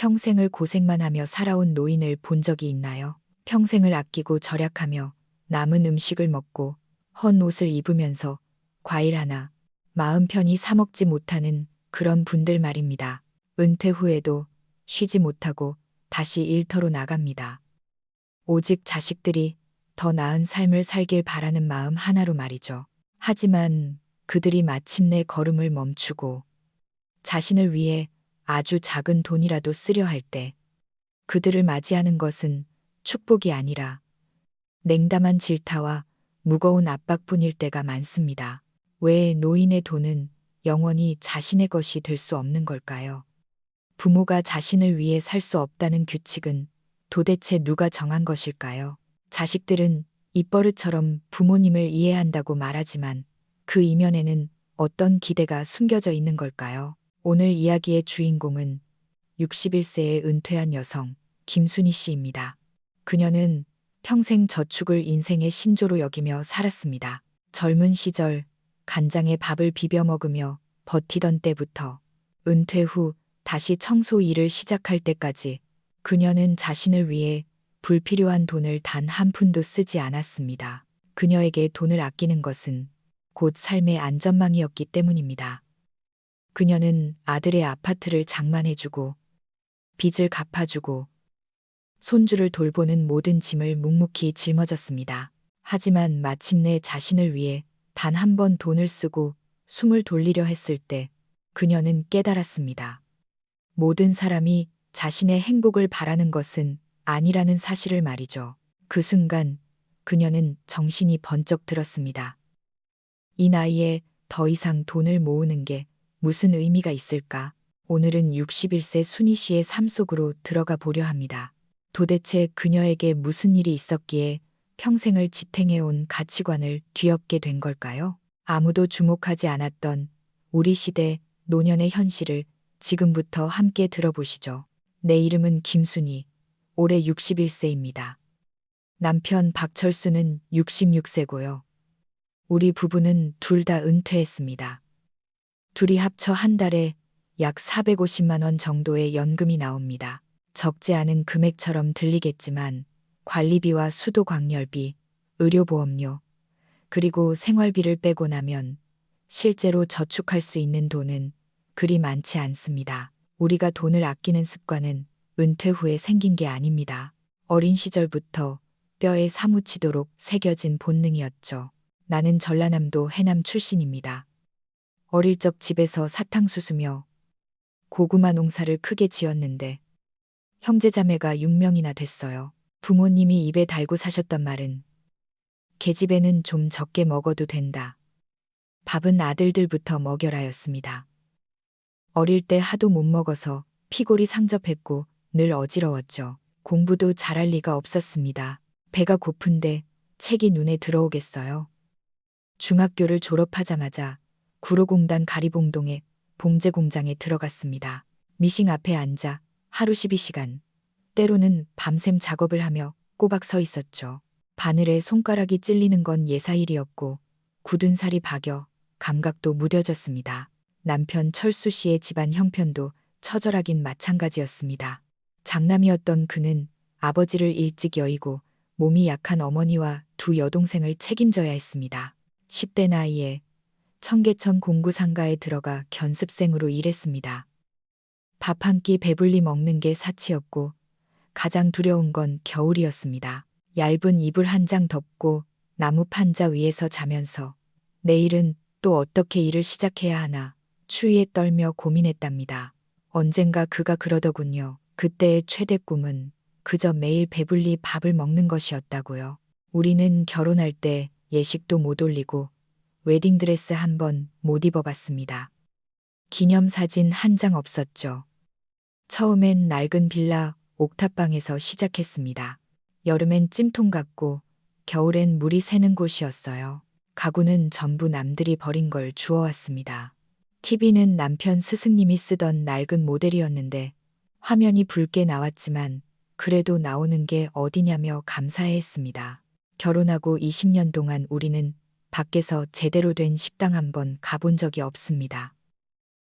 평생을 고생만 하며 살아온 노인을 본 적이 있나요? 평생을 아끼고 절약하며 남은 음식을 먹고 헌 옷을 입으면서 과일 하나 마음 편히 사 먹지 못하는 그런 분들 말입니다. 은퇴 후에도 쉬지 못하고 다시 일터로 나갑니다. 오직 자식들이 더 나은 삶을 살길 바라는 마음 하나로 말이죠. 하지만 그들이 마침내 걸음을 멈추고 자신을 위해 아주 작은 돈이라도 쓰려 할 때 그들을 맞이하는 것은 축복이 아니라 냉담한 질타와 무거운 압박뿐일 때가 많습니다. 왜 노인의 돈은 영원히 자신의 것이 될 수 없는 걸까요? 부모가 자신을 위해 살 수 없다는 규칙은 도대체 누가 정한 것일까요? 자식들은 입버릇처럼 부모님을 이해한다고 말하지만 그 이면에는 어떤 기대가 숨겨져 있는 걸까요? 오늘 이야기의 주인공은 61세에 은퇴한 여성 김순희 씨입니다. 그녀는 평생 저축을 인생의 신조로 여기며 살았습니다. 젊은 시절 간장에 밥을 비벼 먹으며 버티던 때부터 은퇴 후 다시 청소 일을 시작할 때까지 그녀는 자신을 위해 불필요한 돈을 단 한 푼도 쓰지 않았습니다. 그녀에게 돈을 아끼는 것은 곧 삶의 안전망이었기 때문입니다. 그녀는 아들의 아파트를 장만해주고 빚을 갚아주고 손주를 돌보는 모든 짐을 묵묵히 짊어졌습니다. 하지만 마침내 자신을 위해 단 한 번 돈을 쓰고 숨을 돌리려 했을 때 그녀는 깨달았습니다. 모든 사람이 자신의 행복을 바라는 것은 아니라는 사실을 말이죠. 그 순간 그녀는 정신이 번쩍 들었습니다. 이 나이에 더 이상 돈을 모으는 게 무슨 의미가 있을까? 오늘은 61세 순희 씨의 삶 속으로 들어가 보려 합니다. 도대체 그녀에게 무슨 일이 있었기에 평생을 지탱해온 가치관을 뒤엎게 된 걸까요? 아무도 주목하지 않았던 우리 시대 노년의 현실을 지금부터 함께 들어보시죠. 내 이름은 김순희, 올해 61세입니다. 남편 박철수는 66세고요. 우리 부부는 둘 다 은퇴했습니다. 둘이 합쳐 한 달에 약 450만 원 정도의 연금이 나옵니다. 적지 않은 금액처럼 들리겠지만 관리비와 수도광열비, 의료보험료, 그리고 생활비를 빼고 나면 실제로 저축할 수 있는 돈은 그리 많지 않습니다. 우리가 돈을 아끼는 습관은 은퇴 후에 생긴 게 아닙니다. 어린 시절부터 뼈에 사무치도록 새겨진 본능이었죠. 나는 전라남도 해남 출신입니다. 어릴 적 집에서 사탕수수며 고구마 농사를 크게 지었는데 형제자매가 6명이나 됐어요. 부모님이 입에 달고 사셨던 말은 계집애는 좀 적게 먹어도 된다. 밥은 아들들부터 먹여라였습니다. 어릴 때 하도 못 먹어서 피골이 상접했고 늘 어지러웠죠. 공부도 잘할 리가 없었습니다. 배가 고픈데 책이 눈에 들어오겠어요. 중학교를 졸업하자마자 구로공단 가리봉동의 봉제공장에 들어갔습니다. 미싱 앞에 앉아 하루 12시간, 때로는 밤샘 작업을 하며 꼬박 서 있었죠. 바늘에 손가락이 찔리는 건 예사일이었고 굳은 살이 박여 감각도 무뎌졌습니다. 남편 철수 씨의 집안 형편도 처절하긴 마찬가지였습니다. 장남이었던 그는 아버지를 일찍 여의고 몸이 약한 어머니와 두 여동생을 책임져야 했습니다. 10대 나이에 청계천 공구상가에 들어가 견습생으로 일했습니다. 밥 한 끼 배불리 먹는 게 사치였고 가장 두려운 건 겨울이었습니다. 얇은 이불 한 장 덮고 나무 판자 위에서 자면서 내일은 또 어떻게 일을 시작해야 하나 추위에 떨며 고민했답니다. 언젠가 그가 그러더군요. 그때의 최대 꿈은 그저 매일 배불리 밥을 먹는 것이었다고요. 우리는 결혼할 때 예식도 못 올리고 웨딩드레스 한 번 못 입어봤습니다. 기념사진 한 장 없었죠. 처음엔 낡은 빌라 옥탑방에서 시작했습니다. 여름엔 찜통 같고 겨울엔 물이 새는 곳이었어요. 가구는 전부 남들이 버린 걸 주워왔습니다. TV는 남편 스승님이 쓰던 낡은 모델이었는데 화면이 붉게 나왔지만 그래도 나오는 게 어디냐며 감사해했습니다. 결혼하고 20년 동안 우리는 밖에서 제대로 된 식당 한 번 가본 적이 없습니다.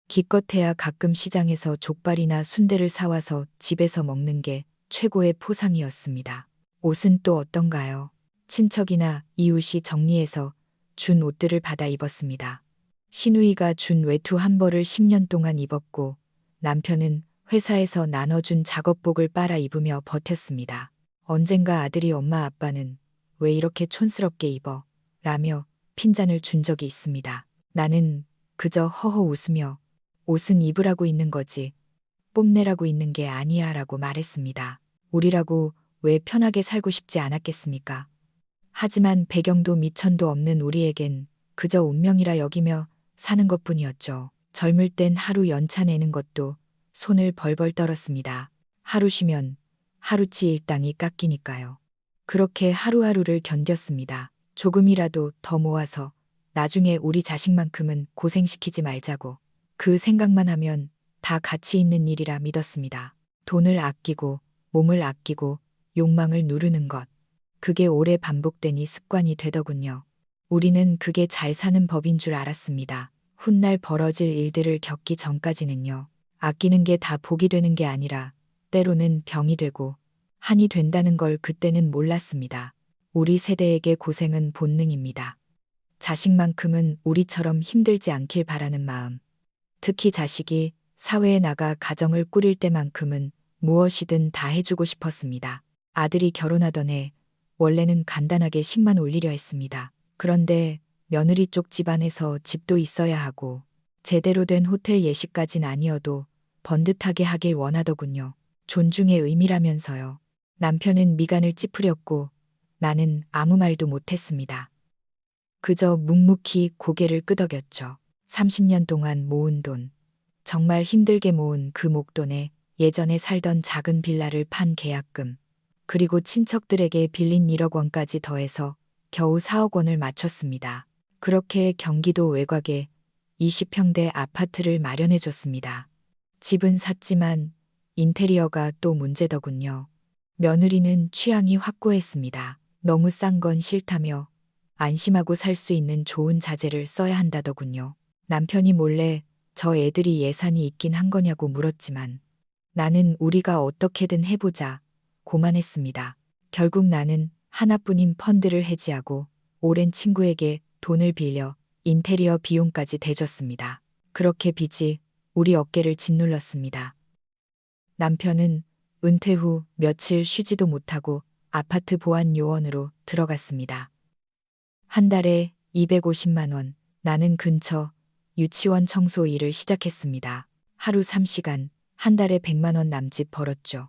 기껏해야 가끔 시장에서 족발이나 순대를 사와서 집에서 먹는 게 최고의 포상이었습니다. 옷은 또 어떤가요? 친척이나 이웃이 정리해서 준 옷들을 받아 입었습니다. 시누이가 준 외투 한 벌을 10년 동안 입었고 남편은 회사에서 나눠준 작업복을 빨아 입으며 버텼습니다. 언젠가 아들이 엄마 아빠는 왜 이렇게 촌스럽게 입어? 라며 핀잔을 준 적이 있습니다. 나는 그저 허허 웃으며 옷은 입으라고 있는 거지 뽐내라고 있는 게 아니야 라고 말했습니다. 우리라고 왜 편하게 살고 싶지 않았겠습니까? 하지만 배경도 미천도 없는 우리에겐 그저 운명이라 여기며 사는 것뿐이었죠. 젊을 땐 하루 연차 내는 것도 손을 벌벌 떨었습니다. 하루 쉬면 하루치 일당이 깎이니까요. 그렇게 하루하루를 견뎠습니다. 조금이라도 더 모아서 나중에 우리 자식만큼은 고생시키지 말자고. 그 생각만 하면 다 가치 있는 일이라 믿었습니다. 돈을 아끼고 몸을 아끼고 욕망을 누르는 것. 그게 오래 반복되니 습관이 되더군요. 우리는 그게 잘 사는 법인 줄 알았습니다. 훗날 벌어질 일들을 겪기 전까지는요. 아끼는 게 다 복이 되는 게 아니라 때로는 병이 되고 한이 된다는 걸 그때는 몰랐습니다. 우리 세대에게 고생은 본능입니다. 자식만큼은 우리처럼 힘들지 않길 바라는 마음. 특히 자식이 사회에 나가 가정을 꾸릴 때만큼은 무엇이든 다 해주고 싶었습니다. 아들이 결혼하던 해 원래는 간단하게 식만 올리려 했습니다. 그런데 며느리 쪽 집안에서 집도 있어야 하고 제대로 된 호텔 예식까진 아니어도 번듯하게 하길 원하더군요. 존중의 의미라면서요. 남편은 미간을 찌푸렸고 나는 아무 말도 못했습니다. 그저 묵묵히 고개를 끄덕였죠. 30년 동안 모은 돈, 정말 힘들게 모은 그 목돈에 예전에 살던 작은 빌라를 판 계약금, 그리고 친척들에게 빌린 1억 원까지 더해서 겨우 4억 원을 맞췄습니다. 그렇게 경기도 외곽에 20평대 아파트를 마련해 줬습니다. 집은 샀지만 인테리어가 또 문제더군요. 며느리는 취향이 확고했습니다. 너무 싼 건 싫다며 안심하고 살 수 있는 좋은 자재를 써야 한다더군요. 남편이 몰래 저 애들이 예산이 있긴 한 거냐고 물었지만 나는 우리가 어떻게든 해보자 고만했습니다. 결국 나는 하나뿐인 펀드를 해지하고 오랜 친구에게 돈을 빌려 인테리어 비용까지 대줬습니다. 그렇게 빚이 우리 어깨를 짓눌렀습니다. 남편은 은퇴 후 며칠 쉬지도 못하고 아파트 보안 요원으로 들어갔습니다. 한 달에 250만 원, 나는 근처 유치원 청소 일을 시작했습니다. 하루 3시간, 한 달에 100만 원 남짓 벌었죠.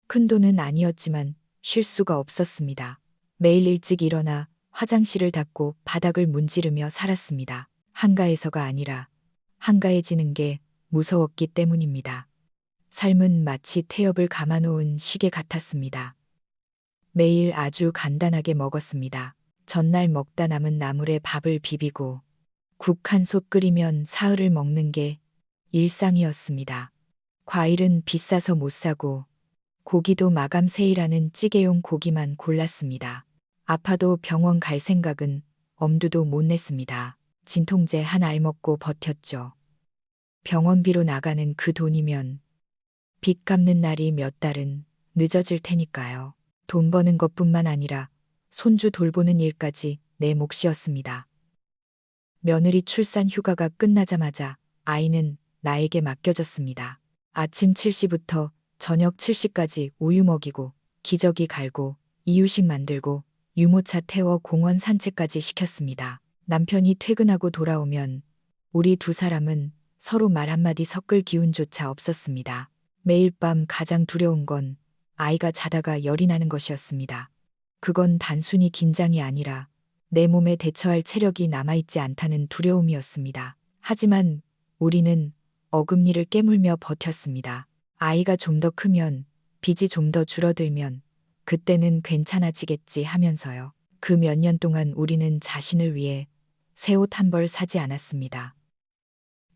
큰 돈은 아니었지만 쉴 수가 없었습니다. 매일 일찍 일어나 화장실을 닦고 바닥을 문지르며 살았습니다. 한가해서가 아니라 한가해지는 게 무서웠기 때문입니다. 삶은 마치 태엽을 감아놓은 시계 같았습니다. 매일 아주 간단하게 먹었습니다. 전날 먹다 남은 나물에 밥을 비비고 국 한 솥 끓이면 사흘을 먹는 게 일상이었습니다. 과일은 비싸서 못 사고 고기도 마감 세일하는 찌개용 고기만 골랐습니다. 아파도 병원 갈 생각은 엄두도 못 냈습니다. 진통제 한 알 먹고 버텼죠. 병원비로 나가는 그 돈이면 빚 갚는 날이 몇 달은 늦어질 테니까요. 돈 버는 것뿐만 아니라 손주 돌보는 일까지 내 몫이었습니다. 며느리 출산 휴가가 끝나자마자 아이는 나에게 맡겨졌습니다. 아침 7시부터 저녁 7시까지 우유 먹이고 기저귀 갈고 이유식 만들고 유모차 태워 공원 산책까지 시켰습니다. 남편이 퇴근하고 돌아오면 우리 두 사람은 서로 말 한마디 섞을 기운조차 없었습니다. 매일 밤 가장 두려운 건 아이가 자다가 열이 나는 것이었습니다. 그건 단순히 긴장이 아니라 내 몸에 대처할 체력이 남아있지 않다는 두려움이었습니다. 하지만 우리는 어금니를 깨물며 버텼습니다. 아이가 좀 더 크면, 빚이 좀 더 줄어들면 그때는 괜찮아지겠지 하면서요. 그 몇 년 동안 우리는 자신을 위해 새 옷 한 벌 사지 않았습니다.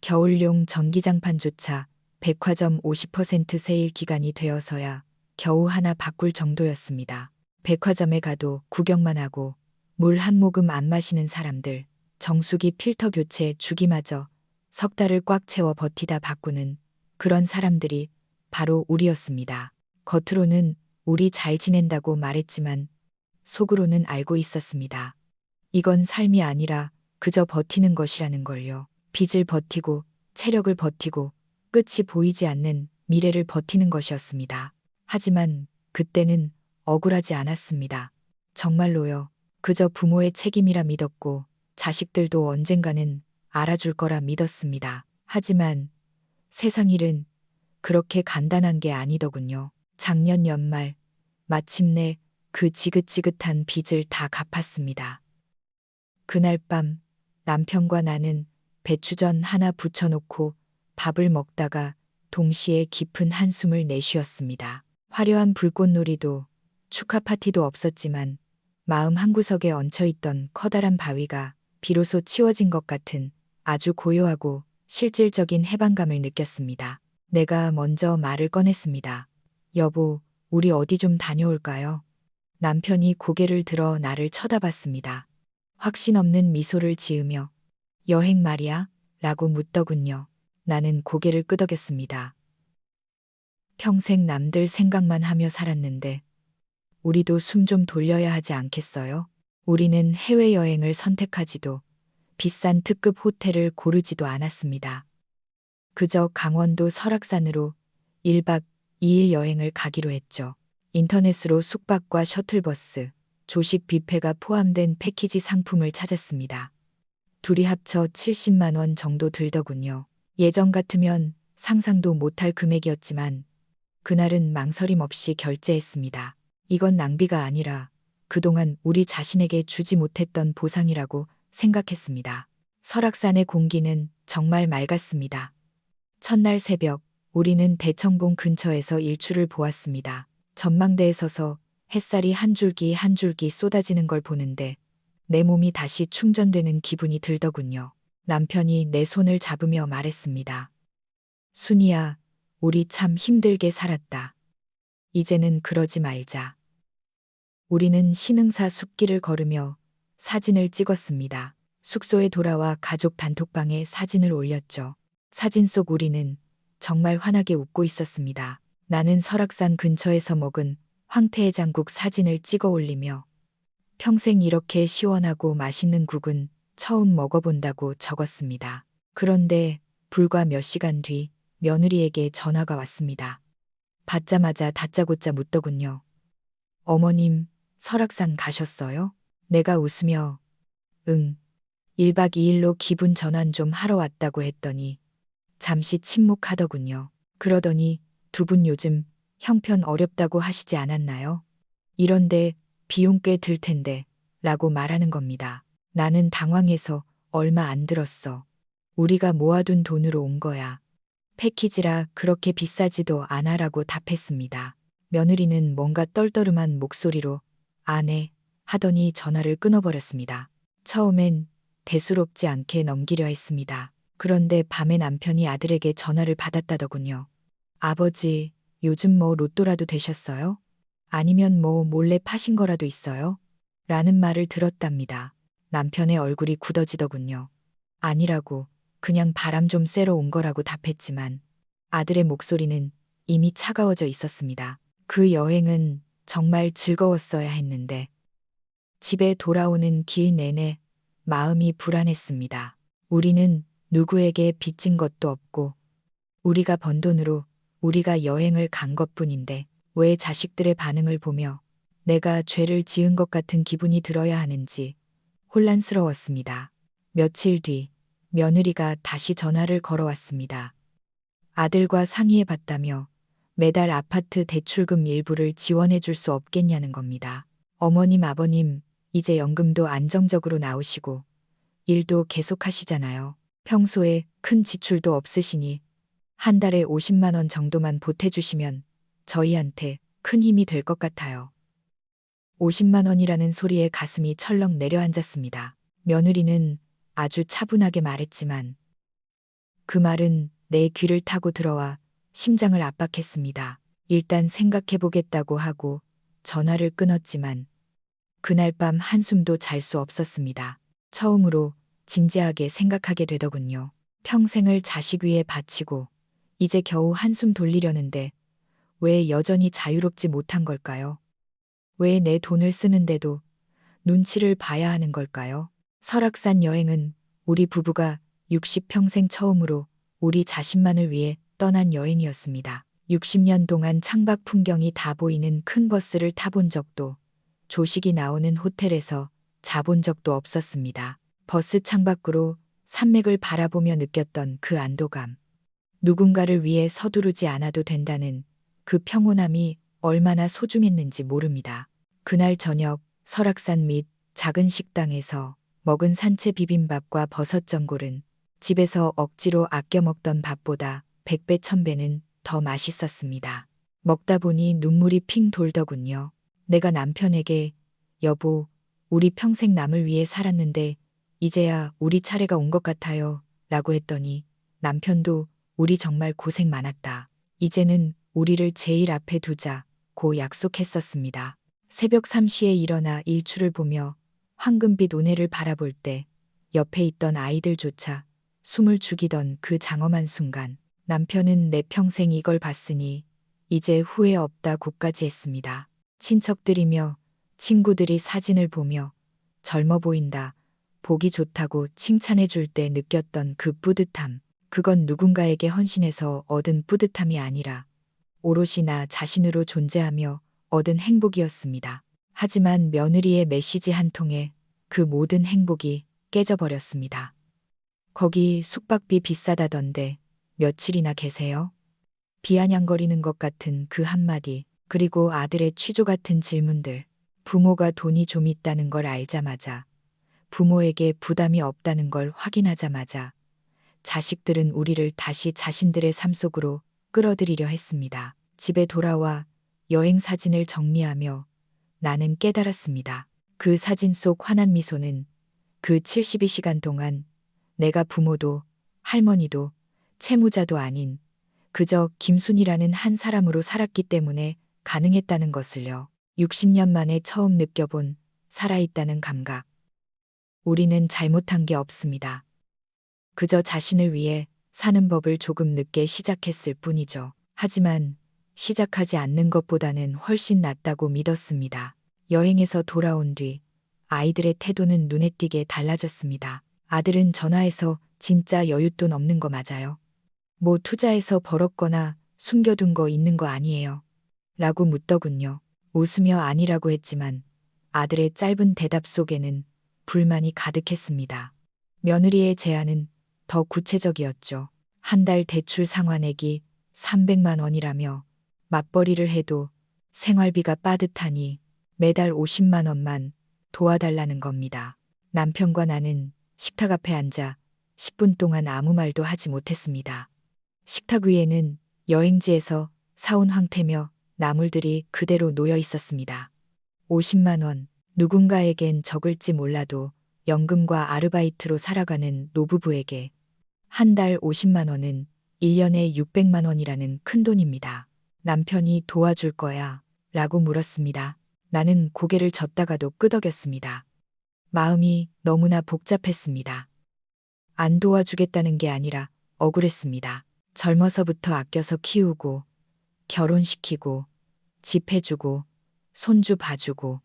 겨울용 전기장판조차 백화점 50% 세일 기간이 되어서야 겨우 하나 바꿀 정도였습니다. 백화점에 가도 구경만 하고 물 한 모금 안 마시는 사람들, 정수기 필터 교체 주기마저 석 달을 꽉 채워 버티다 바꾸는 그런 사람들이 바로 우리였습니다. 겉으로는 우리 잘 지낸다고 말했지만 속으로는 알고 있었습니다. 이건 삶이 아니라 그저 버티는 것이라는 걸요. 빚을 버티고 체력을 버티고 끝이 보이지 않는 미래를 버티는 것이었습니다. 하지만 그때는 억울하지 않았습니다. 정말로요. 그저 부모의 책임이라 믿었고 자식들도 언젠가는 알아줄 거라 믿었습니다. 하지만 세상 일은 그렇게 간단한 게 아니더군요. 작년 연말 마침내 그 지긋지긋한 빚을 다 갚았습니다. 그날 밤 남편과 나는 배추전 하나 부쳐놓고 밥을 먹다가 동시에 깊은 한숨을 내쉬었습니다. 화려한 불꽃놀이도 축하 파티도 없었지만 마음 한구석에 얹혀있던 커다란 바위가 비로소 치워진 것 같은 아주 고요하고 실질적인 해방감을 느꼈습니다. 내가 먼저 말을 꺼냈습니다. 여보, 우리 어디 좀 다녀올까요? 남편이 고개를 들어 나를 쳐다봤습니다. 확신 없는 미소를 지으며 여행 말이야? 라고 묻더군요. 나는 고개를 끄덕였습니다. 평생 남들 생각만 하며 살았는데 우리도 숨 좀 돌려야 하지 않겠어요? 우리는 해외여행을 선택하지도 비싼 특급 호텔을 고르지도 않았습니다. 그저 강원도 설악산으로 1박 2일 여행을 가기로 했죠. 인터넷으로 숙박과 셔틀버스, 조식 뷔페가 포함된 패키지 상품을 찾았습니다. 둘이 합쳐 70만 원 정도 들더군요. 예전 같으면 상상도 못할 금액이었지만 그날은 망설임 없이 결제했습니다. 이건 낭비가 아니라 그동안 우리 자신에게 주지 못했던 보상이라고 생각했습니다. 설악산의 공기는 정말 맑았습니다. 첫날 새벽 우리는 대청봉 근처에서 일출을 보았습니다. 전망대에 서서 햇살이 한 줄기 한 줄기 쏟아지는 걸 보는데 내 몸이 다시 충전되는 기분이 들더군요. 남편이 내 손을 잡으며 말했습니다. 순이야, 우리 참 힘들게 살았다. 이제는 그러지 말자. 우리는 신흥사 숲길을 걸으며 사진을 찍었습니다. 숙소에 돌아와 가족 단톡방에 사진을 올렸죠. 사진 속 우리는 정말 환하게 웃고 있었습니다. 나는 설악산 근처에서 먹은 황태해장국 사진을 찍어 올리며 평생 이렇게 시원하고 맛있는 국은 처음 먹어본다고 적었습니다. 그런데 불과 몇 시간 뒤 며느리에게 전화가 왔습니다. 받자마자 다짜고짜 묻더군요. 어머님, 설악산 가셨어요? 내가 웃으며 응, 1박 2일로 기분 전환 좀 하러 왔다고 했더니 잠시 침묵하더군요. 그러더니 두 분 요즘 형편 어렵다고 하시지 않았나요? 이런데 비용 꽤 들 텐데 라고 말하는 겁니다. 나는 당황해서 얼마 안 들었어. 우리가 모아둔 돈으로 온 거야. 패키지라 그렇게 비싸지도 않아라고 답했습니다. 며느리는 뭔가 떨떠름한 목소리로 아네 하더니 전화를 끊어버렸습니다. 처음엔 대수롭지 않게 넘기려 했습니다. 그런데 밤에 남편이 아들에게 전화를 받았다더군요. 아버지, 요즘 뭐 로또라도 되셨어요? 아니면 뭐 몰래 파신 거라도 있어요? 라는 말을 들었답니다. 남편의 얼굴이 굳어지더군요. 아니라고, 그냥 바람 좀 쐬러 온 거라고 답했지만 아들의 목소리는 이미 차가워져 있었습니다. 그 여행은 정말 즐거웠어야 했는데 집에 돌아오는 길 내내 마음이 불안했습니다. 우리는 누구에게 빚진 것도 없고 우리가 번 돈으로 우리가 여행을 간 것뿐인데 왜 자식들의 반응을 보며 내가 죄를 지은 것 같은 기분이 들어야 하는지 혼란스러웠습니다. 며칠 뒤 며느리가 다시 전화를 걸어왔습니다. 아들과 상의해 봤다며 매달 아파트 대출금 일부를 지원해 줄 수 없겠냐는 겁니다. 어머님, 아버님, 이제 연금도 안정적으로 나오시고 일도 계속하시잖아요. 평소에 큰 지출도 없으시니 한 달에 50만 원 정도만 보태주시면 저희한테 큰 힘이 될 것 같아요. 50만 원이라는 소리에 가슴이 철렁 내려앉았습니다. 며느리는 아주 차분하게 말했지만 그 말은 내 귀를 타고 들어와 심장을 압박했습니다. 일단 생각해보겠다고 하고 전화를 끊었지만 그날 밤 한숨도 잘 수 없었습니다. 처음으로 진지하게 생각하게 되더군요. 평생을 자식 위에 바치고 이제 겨우 한숨 돌리려는데 왜 여전히 자유롭지 못한 걸까요? 왜 내 돈을 쓰는데도 눈치를 봐야 하는 걸까요? 설악산 여행은 우리 부부가 60평생 처음으로 우리 자신만을 위해 떠난 여행이었습니다. 60년 동안 창밖 풍경이 다 보이는 큰 버스를 타본 적도, 조식이 나오는 호텔에서 자본 적도 없었습니다. 버스 창밖으로 산맥을 바라보며 느꼈던 그 안도감. 누군가를 위해 서두르지 않아도 된다는 그 평온함이 얼마나 소중했는지 모릅니다. 그날 저녁 설악산 밑 작은 식당에서 먹은 산채 비빔밥과 버섯전골은 집에서 억지로 아껴 먹던 밥보다 100배 1000배는 더 맛있었습니다. 먹다 보니 눈물이 핑 돌더군요. 내가 남편에게 여보, 우리 평생 남을 위해 살았는데 이제야 우리 차례가 온 것 같아요. 라고 했더니 남편도 우리 정말 고생 많았다. 이제는 우리를 제일 앞에 두자고 약속했었습니다. 새벽 3시에 일어나 일출을 보며 황금빛 운해를 바라볼 때 옆에 있던 아이들조차 숨을 죽이던 그 장엄한 순간 남편은 내 평생 이걸 봤으니 이제 후회 없다고까지 했습니다. 친척들이며 친구들이 사진을 보며 젊어 보인다, 보기 좋다고 칭찬해 줄 때 느꼈던 그 뿌듯함. 그건 누군가에게 헌신해서 얻은 뿌듯함이 아니라 오롯이 나 자신으로 존재하며 얻은 행복이었습니다. 하지만 며느리의 메시지 한 통에 그 모든 행복이 깨져버렸습니다. 거기 숙박비 비싸다던데 며칠이나 계세요? 비아냥거리는 것 같은 그 한마디, 그리고 아들의 취조 같은 질문들. 부모가 돈이 좀 있다는 걸 알자마자, 부모에게 부담이 없다는 걸 확인하자마자 자식들은 우리를 다시 자신들의 삶 속으로 끌어들이려 했습니다. 집에 돌아와 여행 사진을 정리하며 나는 깨달았습니다. 그 사진 속 환한 미소는 그 72시간 동안 내가 부모도 할머니도 채무자도 아닌 그저 김순이라는 한 사람으로 살았기 때문에 가능했다는 것을요. 60년 만에 처음 느껴본 살아있다는 감각. 우리는 잘못한 게 없습니다. 그저 자신을 위해 사는 법을 조금 늦게 시작했을 뿐이죠. 하지만 시작하지 않는 것보다는 훨씬 낫다고 믿었습니다. 여행에서 돌아온 뒤 아이들의 태도는 눈에 띄게 달라졌습니다. 아들은 전화해서 진짜 여윳돈 없는 거 맞아요? 뭐 투자해서 벌었거나 숨겨둔 거 있는 거 아니에요? 라고 묻더군요. 웃으며 아니라고 했지만 아들의 짧은 대답 속에는 불만이 가득했습니다. 며느리의 제안은 더 구체적이었죠. 한 달 대출 상환액이 300만 원이라며 맞벌이를 해도 생활비가 빠듯하니 매달 50만 원만 도와달라는 겁니다. 남편과 나는 식탁 앞에 앉아 10분 동안 아무 말도 하지 못했습니다. 식탁 위에는 여행지에서 사온 황태며 나물들이 그대로 놓여 있었습니다. 50만 원, 누군가에겐 적을지 몰라도 연금과 아르바이트로 살아가는 노부부에게 한 달 50만 원은 1년에 600만 원이라는 큰 돈입니다. 남편이 도와줄 거야 라고 물었습니다. 나는 고개를 젓다가도 끄덕였습니다. 마음이 너무나 복잡했습니다. 안 도와주겠다는 게 아니라 억울했습니다. 젊어서부터 아껴서 키우고 결혼시키고 집 해주고 손주 봐주고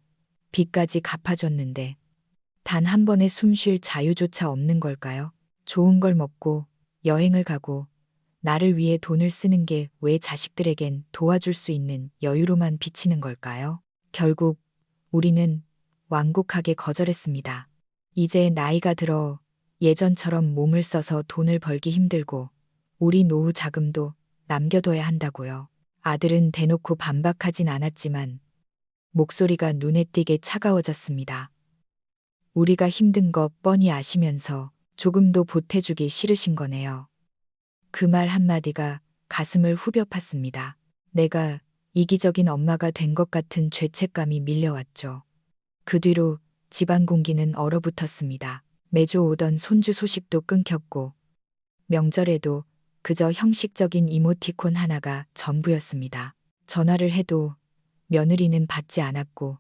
빚까지 갚아줬는데 단 한 번의 숨 쉴 자유조차 없는 걸까요? 좋은 걸 먹고 여행을 가고 나를 위해 돈을 쓰는 게 왜 자식들에겐 도와줄 수 있는 여유로만 비치는 걸까요? 결국 우리는 완곡하게 거절했습니다. 이제 나이가 들어 예전처럼 몸을 써서 돈을 벌기 힘들고 우리 노후 자금도 남겨둬야 한다고요. 아들은 대놓고 반박하진 않았지만 목소리가 눈에 띄게 차가워졌습니다. 우리가 힘든 거 뻔히 아시면서 조금도 보태주기 싫으신 거네요. 그 말 한마디가 가슴을 후벼 팠습니다. 내가 이기적인 엄마가 된 것 같은 죄책감이 밀려왔죠. 그 뒤로 집안 공기는 얼어붙었습니다. 매주 오던 손주 소식도 끊겼고 명절에도 그저 형식적인 이모티콘 하나가 전부였습니다. 전화를 해도 며느리는 받지 않았고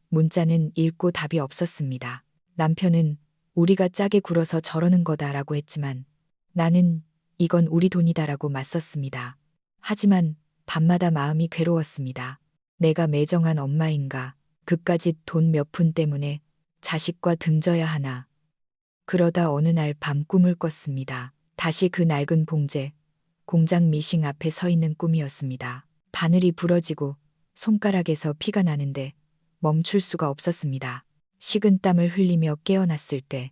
문자는 읽고 답이 없었습니다. 남편은 우리가 짜게 굴어서 저러는 거다라고 했지만 나는 이건 우리 돈이다라고 맞섰습니다. 하지만 밤마다 마음이 괴로웠습니다. 내가 매정한 엄마인가? 그까짓 돈 몇 푼 때문에 자식과 등져야 하나? 그러다 어느 날 밤 꿈을 꿨습니다. 다시 그 낡은 봉제, 공장 미싱 앞에 서 있는 꿈이었습니다. 바늘이 부러지고 손가락에서 피가 나는데 멈출 수가 없었습니다. 식은 땀을 흘리며 깨어났을 때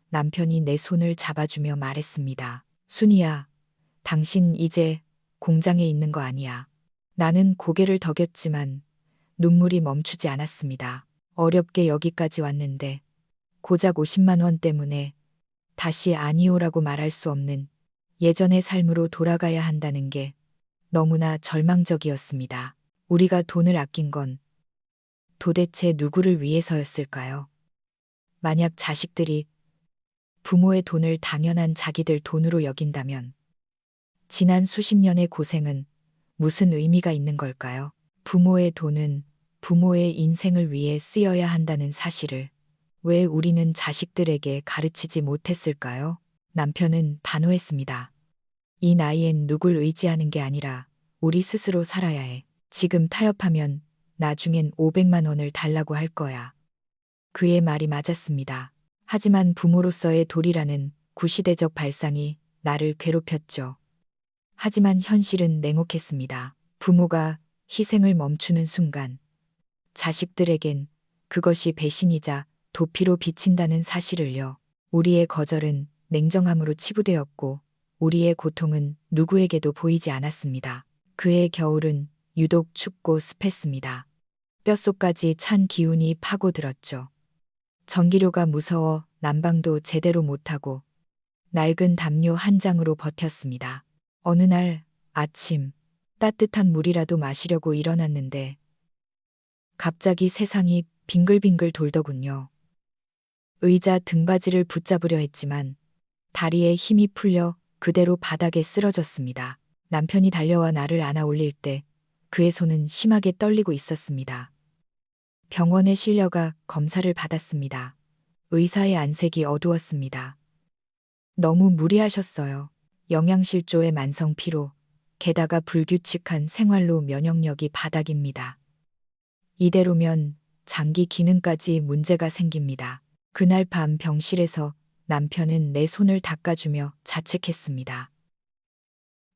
남편이 내 손을 잡아주며 말했습니다. 순이야, 당신 이제 공장에 있는 거 아니야. 나는 고개를 더겼지만 눈물이 멈추지 않았습니다. 어렵게 여기까지 왔는데 고작 50만 원 때문에 다시 아니오라고 말할 수 없는 예전의 삶으로 돌아가야 한다는 게 너무나 절망적이었습니다. 우리가 돈을 아낀 건 도대체 누구를 위해서였을까요? 만약 자식들이 부모의 돈을 당연한 자기들 돈으로 여긴다면 지난 수십 년의 고생은 무슨 의미가 있는 걸까요? 부모의 돈은 부모의 인생을 위해 쓰여야 한다는 사실을 왜 우리는 자식들에게 가르치지 못했을까요? 남편은 단호했습니다. 이 나이엔 누굴 의지하는 게 아니라 우리 스스로 살아야 해. 지금 타협하면 나중엔 500만 원을 달라고 할 거야. 그의 말이 맞았습니다. 하지만 부모로서의 도리라는 구시대적 발상이 나를 괴롭혔죠. 하지만 현실은 냉혹했습니다. 부모가 희생을 멈추는 순간 자식들에겐 그것이 배신이자 도피로 비친다는 사실을요. 우리의 거절은 냉정함으로 치부되었고 우리의 고통은 누구에게도 보이지 않았습니다. 그해 겨울은 유독 춥고 습했습니다. 뼛속까지 찬 기운이 파고들었죠. 전기료가 무서워 난방도 제대로 못하고 낡은 담요 한 장으로 버텼습니다. 어느 날 아침 따뜻한 물이라도 마시려고 일어났는데 갑자기 세상이 빙글빙글 돌더군요. 의자 등받이를 붙잡으려 했지만 다리에 힘이 풀려 그대로 바닥에 쓰러졌습니다. 남편이 달려와 나를 안아 올릴 때 그의 손은 심하게 떨리고 있었습니다. 병원에 실려가 검사를 받았습니다. 의사의 안색이 어두웠습니다. 너무 무리하셨어요. 영양실조의 만성 피로, 게다가 불규칙한 생활로 면역력이 바닥입니다. 이대로면 장기 기능까지 문제가 생깁니다. 그날 밤 병실에서 남편은 내 손을 닦아주며 자책했습니다.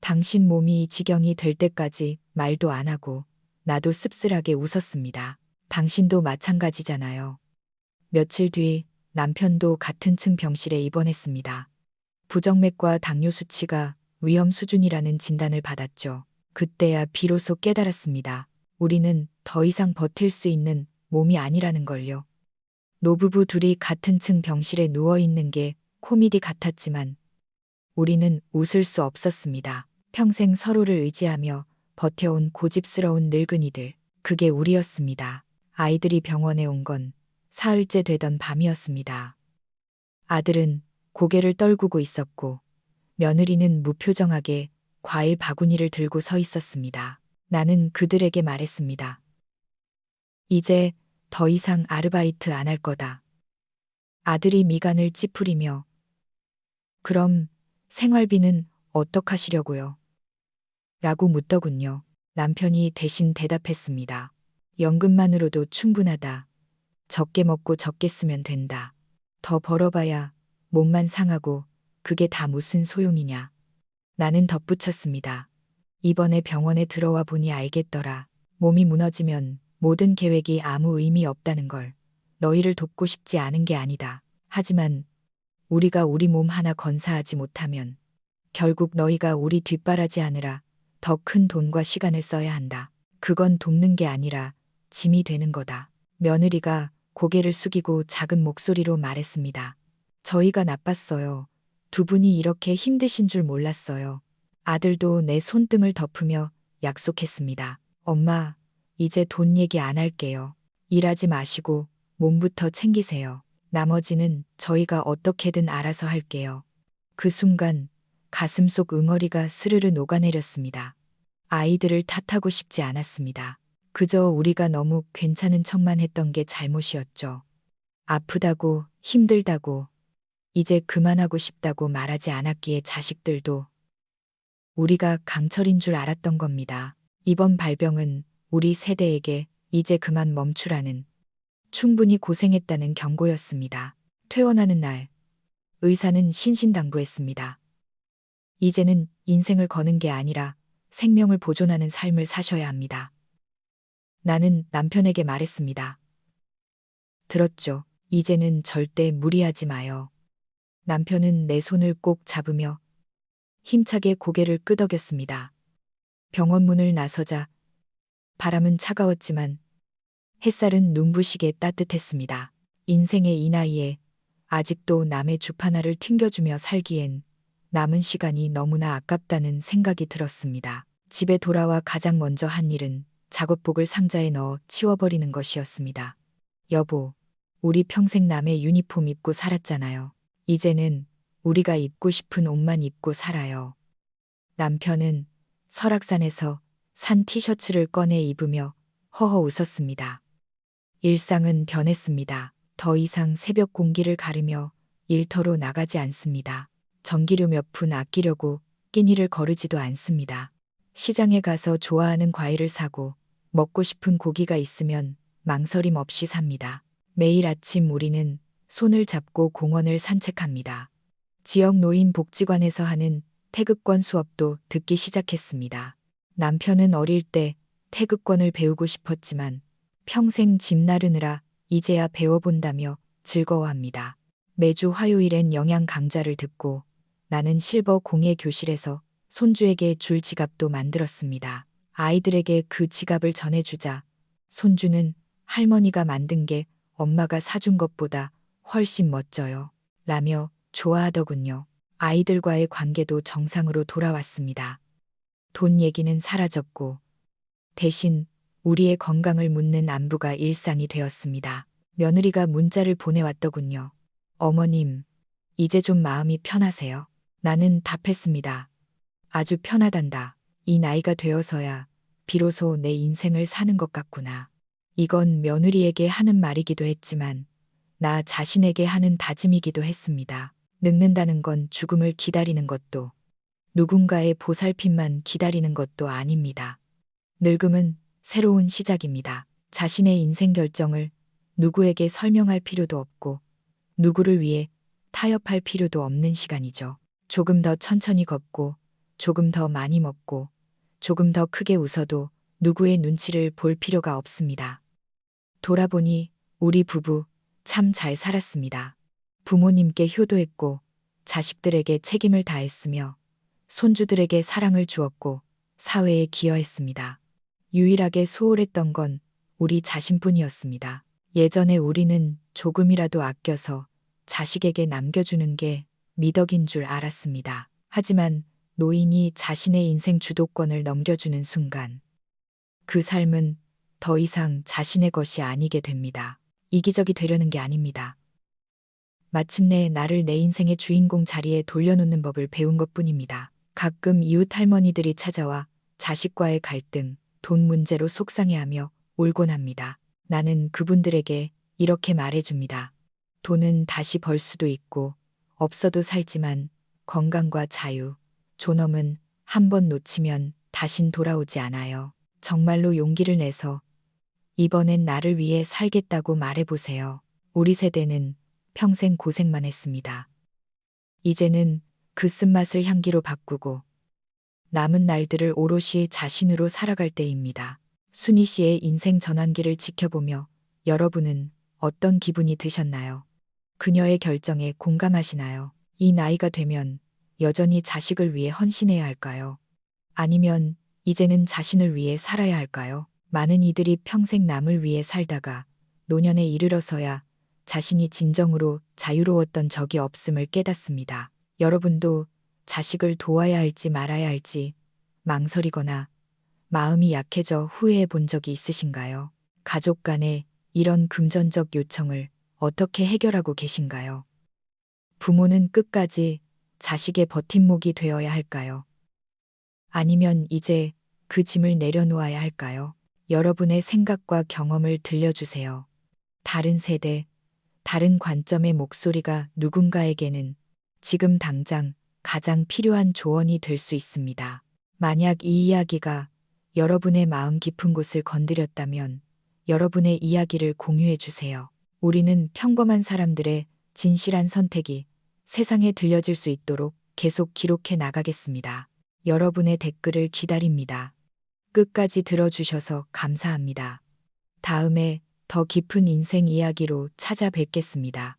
당신 몸이 이 지경이 될 때까지 말도 안 하고 나도 씁쓸하게 웃었습니다. 당신도 마찬가지잖아요. 며칠 뒤 남편도 같은 층 병실에 입원했습니다. 부정맥과 당뇨 수치가 위험 수준이라는 진단을 받았죠. 그때야 비로소 깨달았습니다. 우리는 더 이상 버틸 수 있는 몸이 아니라는 걸요. 노부부 둘이 같은 층 병실에 누워 있는 게 코미디 같았지만 우리는 웃을 수 없었습니다. 평생 서로를 의지하며 버텨온 고집스러운 늙은이들. 그게 우리였습니다. 아이들이 병원에 온 건 사흘째 되던 밤이었습니다. 아들은 고개를 떨구고 있었고 며느리는 무표정하게 과일 바구니를 들고 서 있었습니다. 나는 그들에게 말했습니다. 이제 더 이상 아르바이트 안 할 거다. 아들이 미간을 찌푸리며 그럼 생활비는 어떡하시려고요? 라고 묻더군요. 남편이 대신 대답했습니다. 연금만으로도 충분하다. 적게 먹고 적게 쓰면 된다. 더 벌어봐야 몸만 상하고 그게 다 무슨 소용이냐. 나는 덧붙였습니다. 이번에 병원에 들어와 보니 알겠더라. 몸이 무너지면 모든 계획이 아무 의미 없다는 걸. 너희를 돕고 싶지 않은 게 아니다. 하지만 우리가 우리 몸 하나 건사하지 못하면 결국 너희가 우리 뒷바라지하느라 더 큰 돈과 시간을 써야 한다. 그건 돕는 게 아니라 짐이 되는 거다. 며느리가 고개를 숙이고 작은 목소리로 말했습니다. 저희가 나빴어요. 두 분이 이렇게 힘드신 줄 몰랐어요. 아들도 내 손등을 덮으며 약속했습니다. 엄마, 이제 돈 얘기 안 할게요. 일하지 마시고 몸부터 챙기세요. 나머지는 저희가 어떻게든 알아서 할게요. 그 순간 가슴속 응어리가 스르르 녹아내렸습니다. 아이들을 탓하고 싶지 않았습니다. 그저 우리가 너무 괜찮은 척만 했던 게 잘못이었죠. 아프다고, 힘들다고, 이제 그만하고 싶다고 말하지 않았기에 자식들도 우리가 강철인 줄 알았던 겁니다. 이번 발병은 우리 세대에게 이제 그만 멈추라는, 충분히 고생했다는 경고였습니다. 퇴원하는 날, 의사는 신신당부했습니다. 이제는 인생을 거는 게 아니라 생명을 보존하는 삶을 사셔야 합니다. 나는 남편에게 말했습니다. 들었죠? 이제는 절대 무리하지 마요. 남편은 내 손을 꼭 잡으며 힘차게 고개를 끄덕였습니다. 병원 문을 나서자 바람은 차가웠지만 햇살은 눈부시게 따뜻했습니다. 인생의 이 나이에 아직도 남의 줍 하나를 튕겨주며 살기엔 남은 시간이 너무나 아깝다는 생각이 들었습니다. 집에 돌아와 가장 먼저 한 일은 작업복을 상자에 넣어 치워버리는 것이었습니다. 여보, 우리 평생 남의 유니폼 입고 살았잖아요. 이제는 우리가 입고 싶은 옷만 입고 살아요. 남편은 설악산에서 산 티셔츠를 꺼내 입으며 허허 웃었습니다. 일상은 변했습니다. 더 이상 새벽 공기를 가르며 일터로 나가지 않습니다. 전기료 몇 푼 아끼려고 끼니를 거르지도 않습니다. 시장에 가서 좋아하는 과일을 사고 먹고 싶은 고기가 있으면 망설임 없이 삽니다. 매일 아침 우리는 손을 잡고 공원을 산책합니다. 지역 노인 복지관에서 하는 태극권 수업도 듣기 시작했습니다. 남편은 어릴 때 태극권을 배우고 싶었지만 평생 집 나르느라 이제야 배워본다며 즐거워합니다. 매주 화요일엔 영양 강좌를 듣고 나는 실버 공예 교실에서 손주에게 줄 지갑도 만들었습니다. 아이들에게 그 지갑을 전해주자 손주는 할머니가 만든 게 엄마가 사준 것보다 훨씬 멋져요. 라며 좋아하더군요. 아이들과의 관계도 정상으로 돌아왔습니다. 돈 얘기는 사라졌고 대신 우리의 건강을 묻는 안부가 일상이 되었습니다. 며느리가 문자를 보내왔더군요. 어머님, 이제 좀 마음이 편하세요? 나는 답했습니다. 아주 편하단다. 이 나이가 되어서야 비로소 내 인생을 사는 것 같구나. 이건 며느리에게 하는 말이기도 했지만 나 자신에게 하는 다짐이기도 했습니다. 늙는다는 건 죽음을 기다리는 것도 누군가의 보살핌만 기다리는 것도 아닙니다. 늙음은 새로운 시작입니다. 자신의 인생 결정을 누구에게 설명할 필요도 없고 누구를 위해 타협할 필요도 없는 시간이죠. 조금 더 천천히 걷고 조금 더 많이 먹고 조금 더 크게 웃어도 누구의 눈치를 볼 필요가 없습니다. 돌아보니 우리 부부 참 잘 살았습니다. 부모님께 효도했고 자식들에게 책임을 다했으며 손주들에게 사랑을 주었고 사회에 기여했습니다. 유일하게 소홀했던 건 우리 자신뿐이었습니다. 예전에 우리는 조금이라도 아껴서 자식에게 남겨주는 게 미덕인 줄 알았습니다. 하지만 노인이 자신의 인생 주도권을 넘겨주는 순간 그 삶은 더 이상 자신의 것이 아니게 됩니다. 이기적이 되려는 게 아닙니다. 마침내 나를 내 인생의 주인공 자리에 돌려놓는 법을 배운 것뿐입니다. 가끔 이웃 할머니들이 찾아와 자식과의 갈등, 돈 문제로 속상해하며 울곤 합니다. 나는 그분들에게 이렇게 말해줍니다. 돈은 다시 벌 수도 있고 없어도 살지만 건강과 자유, 존엄은 한 번 놓치면 다신 돌아오지 않아요. 정말로 용기를 내서 이번엔 나를 위해 살겠다고 말해보세요. 우리 세대는 평생 고생만 했습니다. 이제는 그 쓴맛을 향기로 바꾸고 남은 날들을 오롯이 자신으로 살아갈 때입니다. 순희 씨의 인생 전환기를 지켜보며 여러분은 어떤 기분이 드셨나요? 그녀의 결정에 공감하시나요? 이 나이가 되면 여전히 자식을 위해 헌신해야 할까요? 아니면 이제는 자신을 위해 살아야 할까요? 많은 이들이 평생 남을 위해 살다가 노년에 이르러서야 자신이 진정으로 자유로웠던 적이 없음을 깨닫습니다. 여러분도 자식을 도와야 할지 말아야 할지 망설이거나 마음이 약해져 후회해 본 적이 있으신가요? 가족 간의 이런 금전적 요청을 어떻게 해결하고 계신가요? 부모는 끝까지 자식의 버팀목이 되어야 할까요? 아니면 이제 그 짐을 내려놓아야 할까요? 여러분의 생각과 경험을 들려주세요. 다른 세대, 다른 관점의 목소리가 누군가에게는 지금 당장 가장 필요한 조언이 될 수 있습니다. 만약 이 이야기가 여러분의 마음 깊은 곳을 건드렸다면 여러분의 이야기를 공유해 주세요. 우리는 평범한 사람들의 진실한 선택이 세상에 들려질 수 있도록 계속 기록해 나가겠습니다. 여러분의 댓글을 기다립니다. 끝까지 들어주셔서 감사합니다. 다음에 더 깊은 인생 이야기로 찾아뵙겠습니다.